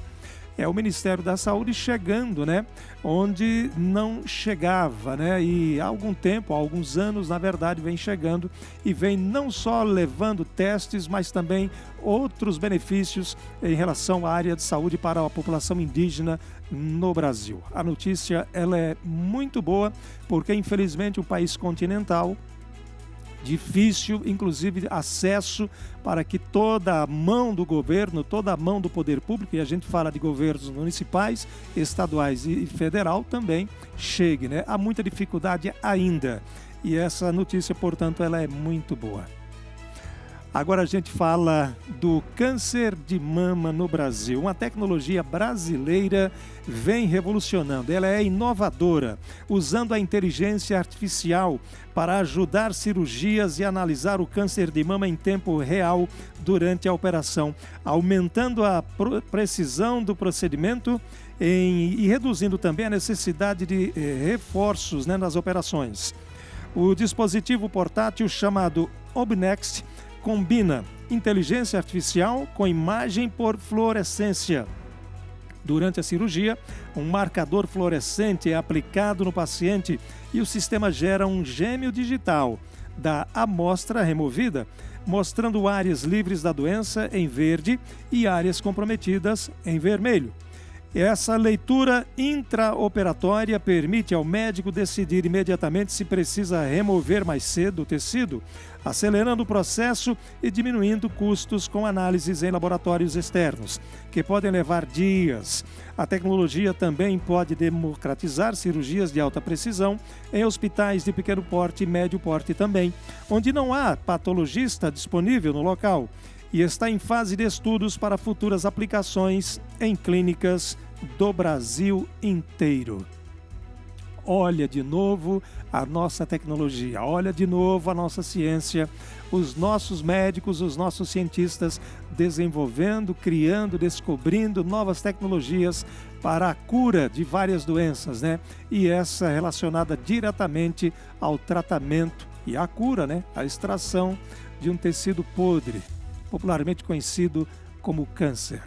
É o Ministério da Saúde chegando, né? Onde não chegava, né? E há algum tempo, há alguns anos, na verdade, vem chegando e vem não só levando testes, mas também outros benefícios em relação à área de saúde para a população indígena no Brasil. A notícia, ela é muito boa, porque infelizmente o país continental, difícil, inclusive, acesso para que toda a mão do governo, toda a mão do poder público, e a gente fala de governos municipais, estaduais e federal também, chegue, né? Há muita dificuldade ainda. E essa notícia, portanto, ela é muito boa. Agora a gente fala do câncer de mama no Brasil. Uma tecnologia brasileira vem revolucionando. Ela é inovadora, usando a inteligência artificial para ajudar cirurgias e analisar o câncer de mama em tempo real durante a operação, aumentando a precisão do procedimento e reduzindo também a necessidade de reforços, né, nas operações. O dispositivo portátil chamado OBNext combina inteligência artificial com imagem por fluorescência. Durante a cirurgia, um marcador fluorescente é aplicado no paciente e o sistema gera um gêmeo digital da amostra removida, mostrando áreas livres da doença em verde e áreas comprometidas em vermelho. Essa leitura intraoperatória permite ao médico decidir imediatamente se precisa remover mais cedo o tecido, acelerando o processo e diminuindo custos com análises em laboratórios externos, que podem levar dias. A tecnologia também pode democratizar cirurgias de alta precisão em hospitais de pequeno porte e médio porte também, onde não há patologista disponível no local, e está em fase de estudos para futuras aplicações em clínicas do Brasil inteiro. Olha de novo a nossa tecnologia, olha de novo a nossa ciência, os nossos médicos, os nossos cientistas desenvolvendo, criando, descobrindo novas tecnologias para a cura de várias doenças, né? E essa relacionada diretamente ao tratamento e à cura, né? A extração de um tecido podre, popularmente conhecido como câncer.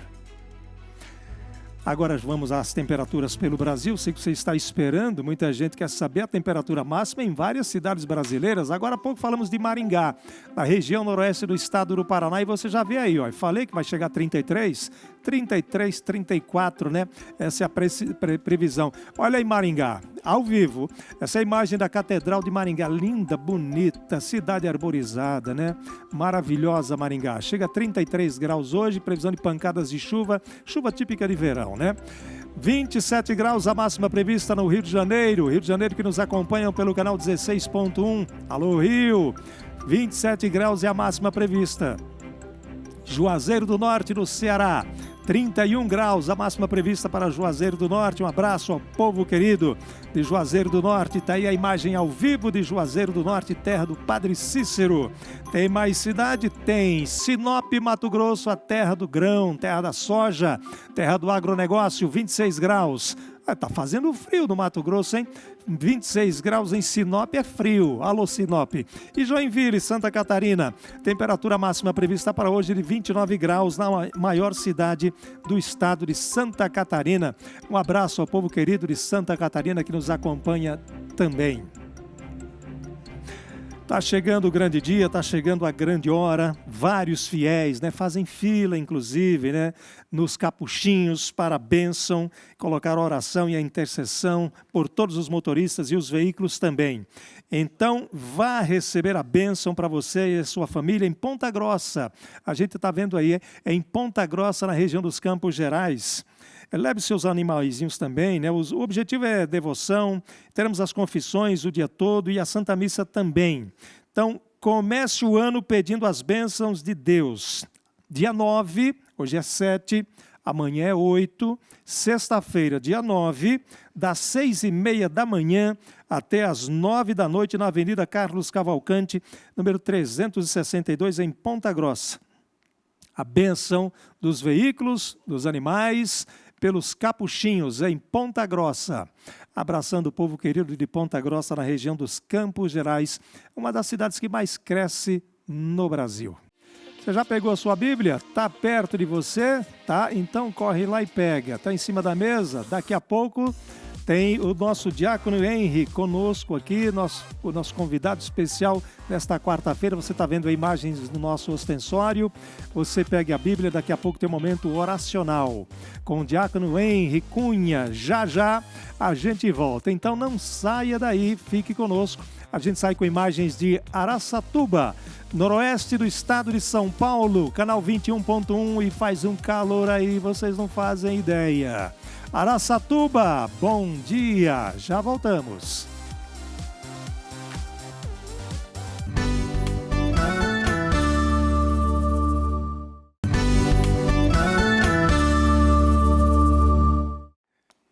Agora vamos às temperaturas pelo Brasil. Sei que você está esperando, muita gente quer saber a temperatura máxima em várias cidades brasileiras. Agora há pouco falamos de Maringá, na região noroeste do estado do Paraná, e você já vê aí, ó, falei que vai chegar a 33, 34, né? Essa é a previsão. Olha aí Maringá, ao vivo, essa é a imagem da Catedral de Maringá, linda, bonita, cidade arborizada, né? Maravilhosa Maringá, chega a 33 graus hoje, previsão de pancadas de chuva, chuva típica de verão, né? 27 graus a máxima prevista no Rio de Janeiro que nos acompanham pelo canal 16.1, alô Rio, 27 graus é a máxima prevista. Juazeiro do Norte, no Ceará, 31 graus, a máxima prevista para Juazeiro do Norte. Um abraço ao povo querido de Juazeiro do Norte. Está aí a imagem ao vivo de Juazeiro do Norte, terra do Padre Cícero. Tem mais cidade? Tem. Sinop, Mato Grosso, a terra do grão, terra da soja, terra do agronegócio, 26 graus. Tá fazendo frio no Mato Grosso, hein? 26 graus em Sinop é frio. Alô, Sinop. E Joinville, Santa Catarina. Temperatura máxima prevista para hoje de 29 graus na maior cidade do estado de Santa Catarina. Um abraço ao povo querido de Santa Catarina que nos acompanha também. Tá chegando o grande dia, tá chegando a grande hora, vários fiéis, né, fazem fila, inclusive, né, nos capuchinhos para a bênção, colocar a oração e a intercessão por todos os motoristas e os veículos também. Então, vá receber a bênção para você e a sua família em Ponta Grossa. A gente está vendo aí, é em Ponta Grossa, na região dos Campos Gerais. Leve seus animaizinhos também, né? O objetivo é devoção, teremos as confissões o dia todo e a Santa Missa também. Então, comece o ano pedindo as bênçãos de Deus. Dia 9, hoje é 7, amanhã é 8, sexta-feira, dia 9, das 6h30 da manhã até as 9 da noite na Avenida Carlos Cavalcante, número 362, em Ponta Grossa. A bênção dos veículos, dos animais, pelos capuchinhos em Ponta Grossa. Abraçando o povo querido de Ponta Grossa, na região dos Campos Gerais, uma das cidades que mais cresce no Brasil. Você já pegou a sua Bíblia? Está perto de você? Tá? Então corre lá e pega. Está em cima da mesa? Daqui a pouco tem o nosso diácono Henry conosco aqui, o nosso convidado especial nesta quarta-feira. Você está vendo imagens do nosso ostensório. Você pega a Bíblia, daqui a pouco tem um momento oracional com o diácono Henry Cunha. Já a gente volta. Então não saia daí, fique conosco. A gente sai com imagens de Araçatuba, noroeste do estado de São Paulo, canal 21.1, e faz um calor aí, vocês não fazem ideia. Araçatuba, bom dia, já voltamos.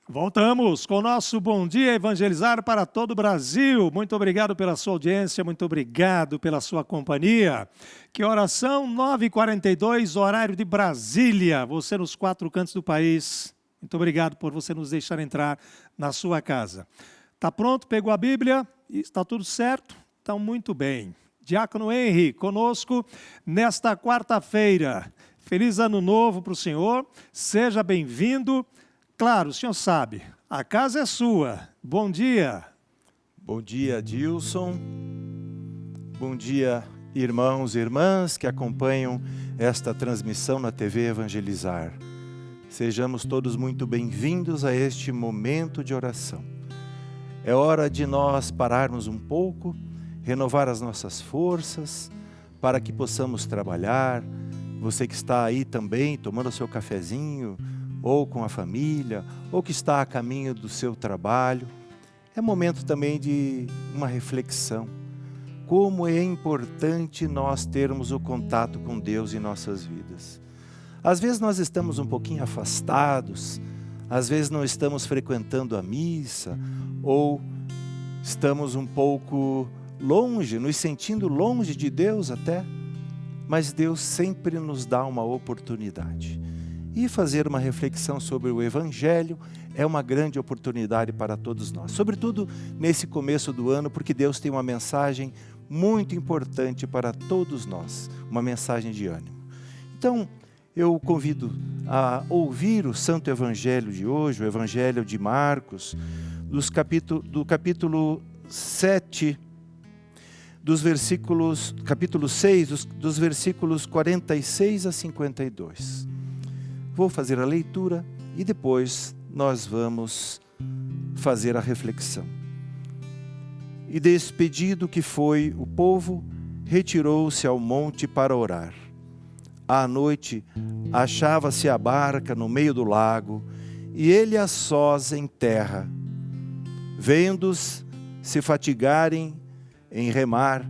Voltamos com o nosso Bom Dia Evangelizar para todo o Brasil. Muito obrigado pela sua audiência, muito obrigado pela sua companhia. Que oração, 9h42, horário de Brasília. Você nos 4 cantos do país. Muito obrigado por você nos deixar entrar na sua casa. Está pronto? Pegou a Bíblia? Está tudo certo? Então, muito bem. Diácono Henry, conosco nesta quarta-feira. Feliz ano novo para o senhor. Seja bem-vindo. Claro, o senhor sabe, a casa é sua. Bom dia. Bom dia, Dilson. Bom dia, irmãos e irmãs que acompanham esta transmissão na TV Evangelizar. Sejamos todos muito bem-vindos a este momento de oração. É hora de nós pararmos um pouco, renovar as nossas forças, para que possamos trabalhar. Você que está aí também tomando o seu cafezinho, ou com a família, ou que está a caminho do seu trabalho. É momento também de uma reflexão. Como é importante nós termos o contato com Deus em nossas vidas. Às vezes nós estamos um pouquinho afastados, às vezes não estamos frequentando a missa, ou estamos um pouco longe, nos sentindo longe de Deus até, mas Deus sempre nos dá uma oportunidade. E fazer uma reflexão sobre o Evangelho é uma grande oportunidade para todos nós. Sobretudo nesse começo do ano, porque Deus tem uma mensagem muito importante para todos nós. Uma mensagem de ânimo. Então, eu convido a ouvir o Santo Evangelho de hoje, o Evangelho de Marcos, do capítulo 7, capítulo 6, dos versículos 46 a 52. Vou fazer a leitura e depois nós vamos fazer a reflexão. E despedido que foi o povo, retirou-se ao monte para orar. À noite, achava-se a barca no meio do lago, e ele a sós em terra. Vendo-os se fatigarem em remar,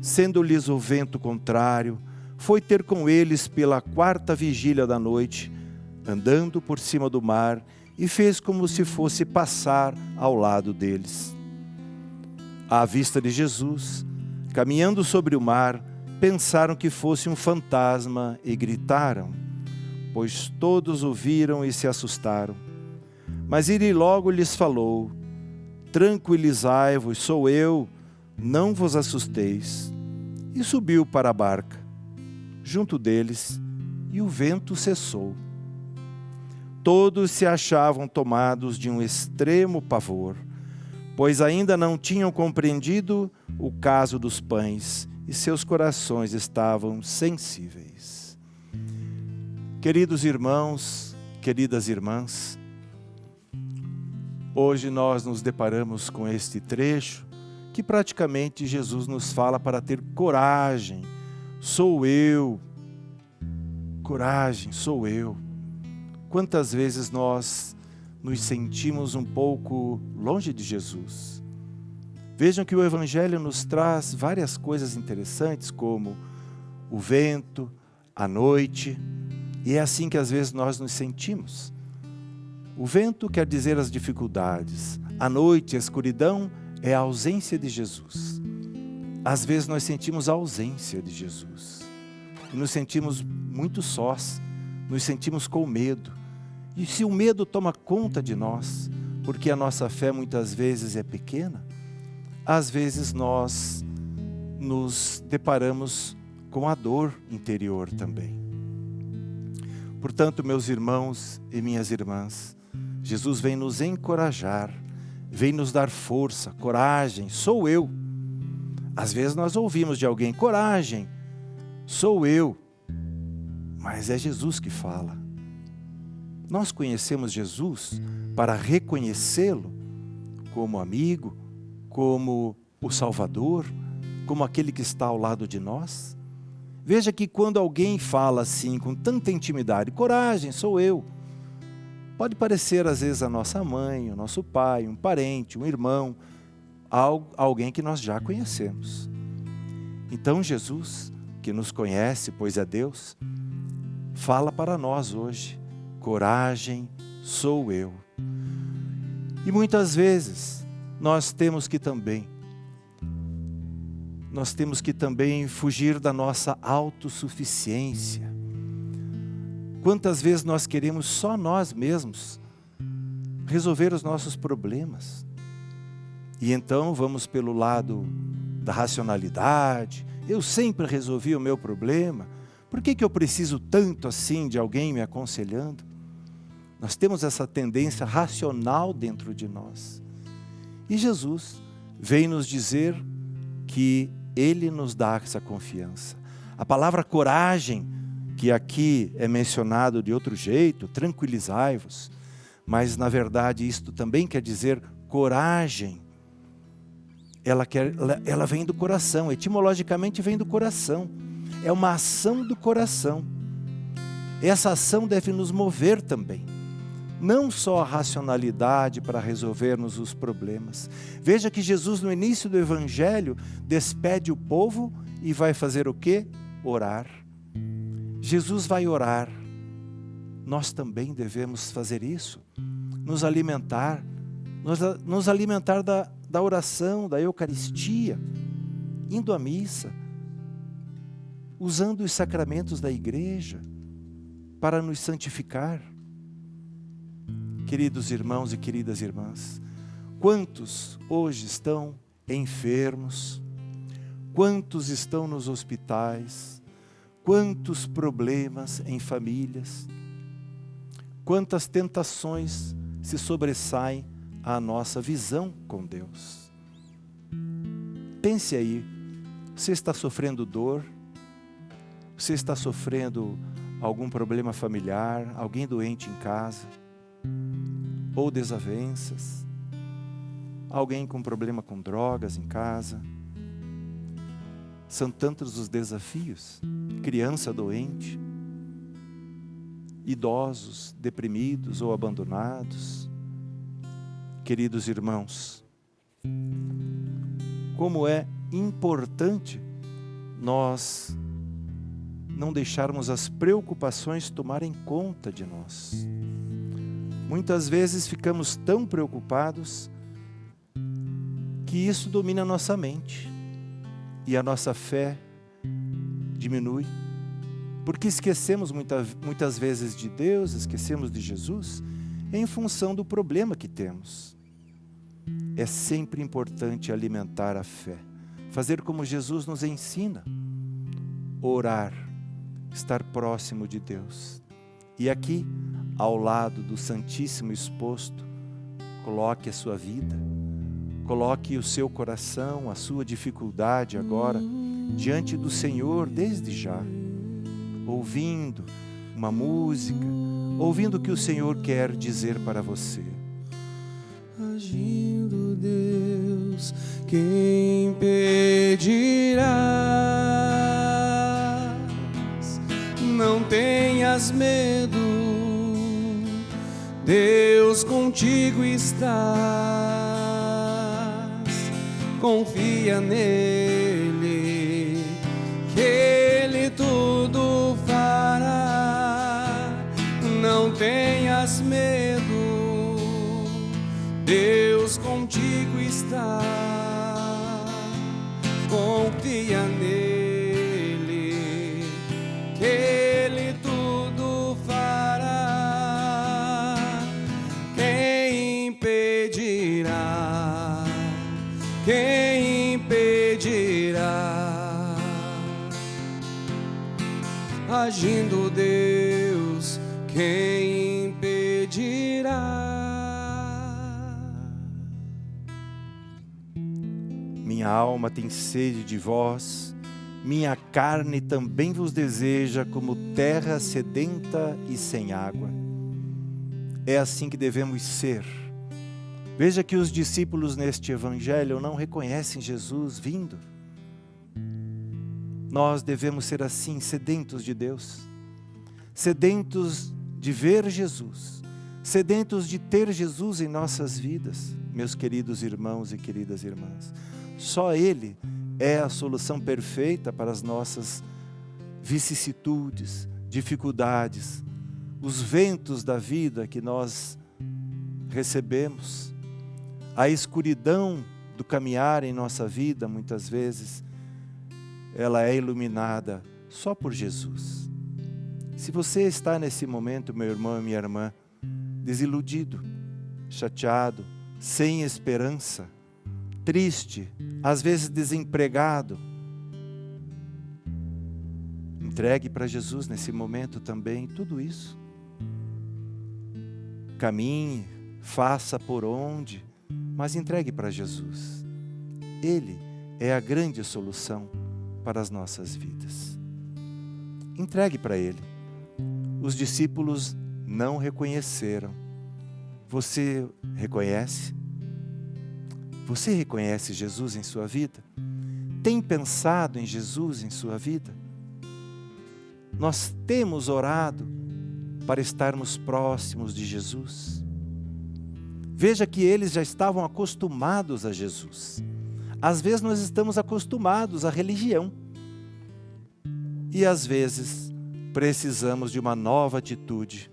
sendo-lhes o vento contrário, foi ter com eles pela 4ª vigília da noite, andando por cima do mar, e fez como se fosse passar ao lado deles. À vista de Jesus, caminhando sobre o mar, pensaram que fosse um fantasma e gritaram, pois todos o viram e se assustaram. Mas ele logo lhes falou: tranquilizai-vos, sou eu, não vos assusteis. E subiu para a barca, junto deles, e o vento cessou. Todos se achavam tomados de um extremo pavor, pois ainda não tinham compreendido o caso dos pães, e seus corações estavam sensíveis. Queridos irmãos, queridas irmãs, hoje nós nos deparamos com este trecho que praticamente Jesus nos fala para ter coragem. Sou eu. Coragem, sou eu. Quantas vezes nós nos sentimos um pouco longe de Jesus? Vejam que o Evangelho nos traz várias coisas interessantes, como o vento, a noite, e é assim que às vezes nós nos sentimos. O vento quer dizer as dificuldades, a noite, a escuridão, é a ausência de Jesus. Às vezes nós sentimos a ausência de Jesus, e nos sentimos muito sós, nos sentimos com medo. E se o medo toma conta de nós, porque a nossa fé muitas vezes é pequena, às vezes nós nos deparamos com a dor interior também. Portanto, meus irmãos e minhas irmãs, Jesus vem nos encorajar, vem nos dar força, coragem, sou eu. Às vezes nós ouvimos de alguém, coragem, sou eu, mas é Jesus que fala. Nós conhecemos Jesus para reconhecê-lo como amigo, como o Salvador, como aquele que está ao lado de nós. Veja que quando alguém fala assim, com tanta intimidade, coragem, sou eu, pode parecer às vezes a nossa mãe, o nosso pai, um parente, um irmão, alguém que nós já conhecemos. Então Jesus, que nos conhece, pois é Deus, fala para nós hoje, coragem, sou eu. E muitas vezes nós temos que também fugir da nossa autossuficiência. Quantas vezes nós queremos só nós mesmos resolver os nossos problemas. E então vamos pelo lado da racionalidade. Eu sempre resolvi o meu problema. Por que eu preciso tanto assim de alguém me aconselhando? Nós temos essa tendência racional dentro de nós. E Jesus vem nos dizer que Ele nos dá essa confiança. A palavra coragem, que aqui é mencionado de outro jeito, tranquilizai-vos, mas na verdade isto também quer dizer coragem. Ela vem do coração, etimologicamente vem do coração. É uma ação do coração. Essa ação deve nos mover também. Não só a racionalidade para resolvermos os problemas. Veja que Jesus no início do Evangelho despede o povo e vai fazer o quê? Orar. Jesus vai orar. Nós também devemos fazer isso. Nos alimentar da oração, da Eucaristia, indo à missa, usando os sacramentos da igreja para nos santificar. Queridos irmãos e queridas irmãs, quantos hoje estão enfermos? Quantos estão nos hospitais? Quantos problemas em famílias, quantas tentações se sobressaem à nossa visão com Deus. Pense aí, você está sofrendo dor, você está sofrendo algum problema familiar, alguém doente em casa, ou desavenças, alguém com problema com drogas em casa. São tantos os desafios, criança doente, idosos deprimidos ou abandonados. Queridos irmãos, como é importante nós não deixarmos as preocupações tomarem conta de nós. Muitas vezes ficamos tão preocupados que isso domina a nossa mente e a nossa fé diminui, porque esquecemos muitas vezes de Deus, esquecemos de Jesus, em função do problema que temos. É sempre importante alimentar a fé, fazer como Jesus nos ensina, orar, estar próximo de Deus. E aqui, ao lado do Santíssimo exposto, coloque a sua vida, coloque o seu coração, a sua dificuldade agora, diante do Senhor desde já, ouvindo uma música, ouvindo o que o Senhor quer dizer para você. Agindo Deus, quem impedirás? Não tenhas medo, Deus contigo estás. Confia nele, que ele tudo fará. Não tenhas medo, Deus contigo está. Confia nele, que ele tudo fará. Quem impedirá? Quem impedirá? Agindo Deus, quem impedirá? Minha alma tem sede de vós, minha carne também vos deseja, como terra sedenta e sem água. É assim que devemos ser. Veja que os discípulos neste evangelho não reconhecem Jesus vindo. Nós devemos ser assim, sedentos de Deus, sedentos de ver Jesus, sedentos de ter Jesus em nossas vidas, meus queridos irmãos e queridas irmãs. Só Ele é a solução perfeita para as nossas vicissitudes, dificuldades, os ventos da vida que nós recebemos, a escuridão do caminhar em nossa vida, muitas vezes, ela é iluminada só por Jesus. Se você está nesse momento, meu irmão e minha irmã, desiludido, chateado, sem esperança, triste, às vezes desempregado, entregue para Jesus nesse momento também tudo isso. Caminhe, faça por onde, mas entregue para Jesus. Ele é a grande solução para as nossas vidas. Entregue para Ele. Os discípulos não reconheceram. Você reconhece? Você reconhece Jesus em sua vida? Tem pensado em Jesus em sua vida? Nós temos orado para estarmos próximos de Jesus. Veja que eles já estavam acostumados a Jesus. Às vezes nós estamos acostumados à religião. E às vezes precisamos de uma nova atitude.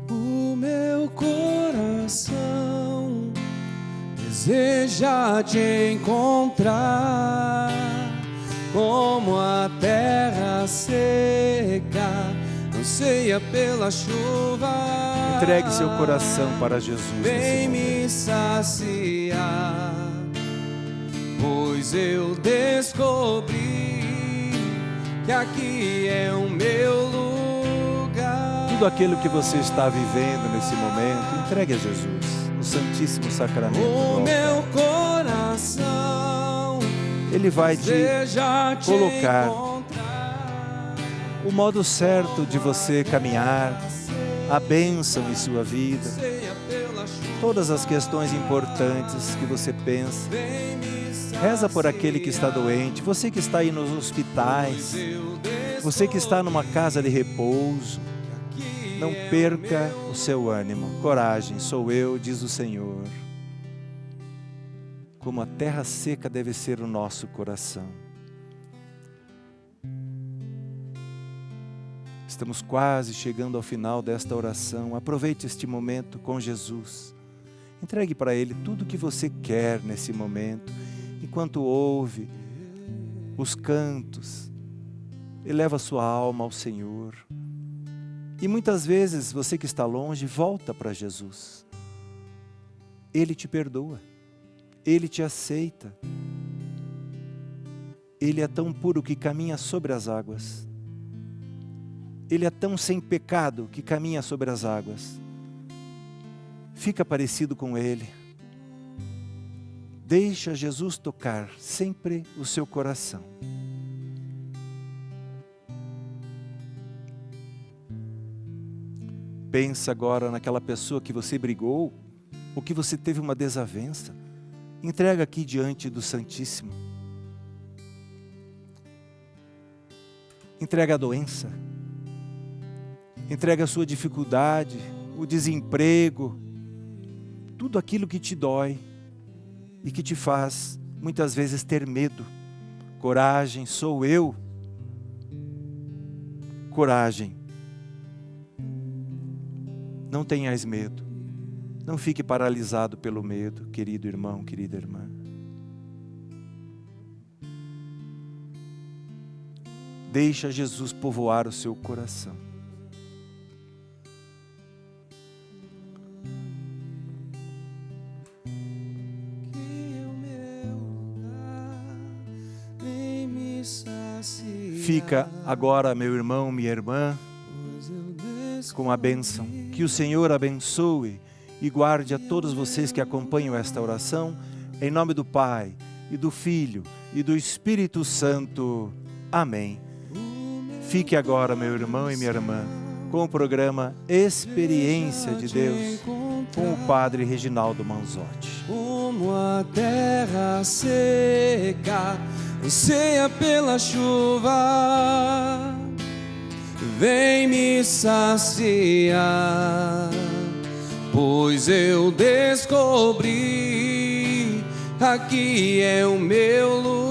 O meu coração deseja te encontrar, como a terra seca anseia pela chuva. Entregue seu coração para Jesus vem nesse momento. me saciar, pois eu descobri que aqui é o meu lugar. Tudo aquilo que você está vivendo nesse momento, entregue a Jesus, o Santíssimo Sacramento. O do meu altar. coração Ele vai te deseja te colocar encontrar. o modo certo de você caminhar, a bênção em sua vida, Seja pela chuva, todas as questões importantes que você pensa. vem me Reza por aquele que está doente, você que está aí nos hospitais, você que está numa casa de repouso. Não perca o seu ânimo. Coragem, sou eu, diz o Senhor. Como a terra seca deve ser o nosso coração. Estamos quase chegando ao final desta oração. Aproveite este momento com Jesus. Entregue para Ele tudo o que você quer nesse momento. Enquanto ouve os cantos, eleva sua alma ao Senhor. E muitas vezes você que está longe, volta para Jesus. Ele te perdoa. Ele te aceita. Ele é tão puro que caminha sobre as águas. Ele é tão sem pecado que caminha sobre as águas. Fica parecido com Ele. Deixa Jesus tocar sempre o seu coração. Pensa agora naquela pessoa que você brigou, ou que você teve uma desavença. Entrega aqui diante do Santíssimo. Entrega a doença. Entrega a sua dificuldade, o desemprego, tudo aquilo que te dói e que te faz muitas vezes ter medo. Coragem, sou eu. Coragem. Não tenhas medo. Não fique paralisado pelo medo, querido irmão, querida irmã. Deixa Jesus povoar o seu coração. Fica agora, meu irmão, minha irmã, com a bênção. Que o Senhor abençoe e guarde a todos vocês que acompanham esta oração, em nome do Pai, e do Filho, e do Espírito Santo. Amém. Fique agora, meu irmão e minha irmã, com o programa Experiência de Deus, com o Padre Reginaldo Manzotti. Como a terra seca anseia pela chuva, vem me saciar, pois eu descobri aqui é o meu lugar.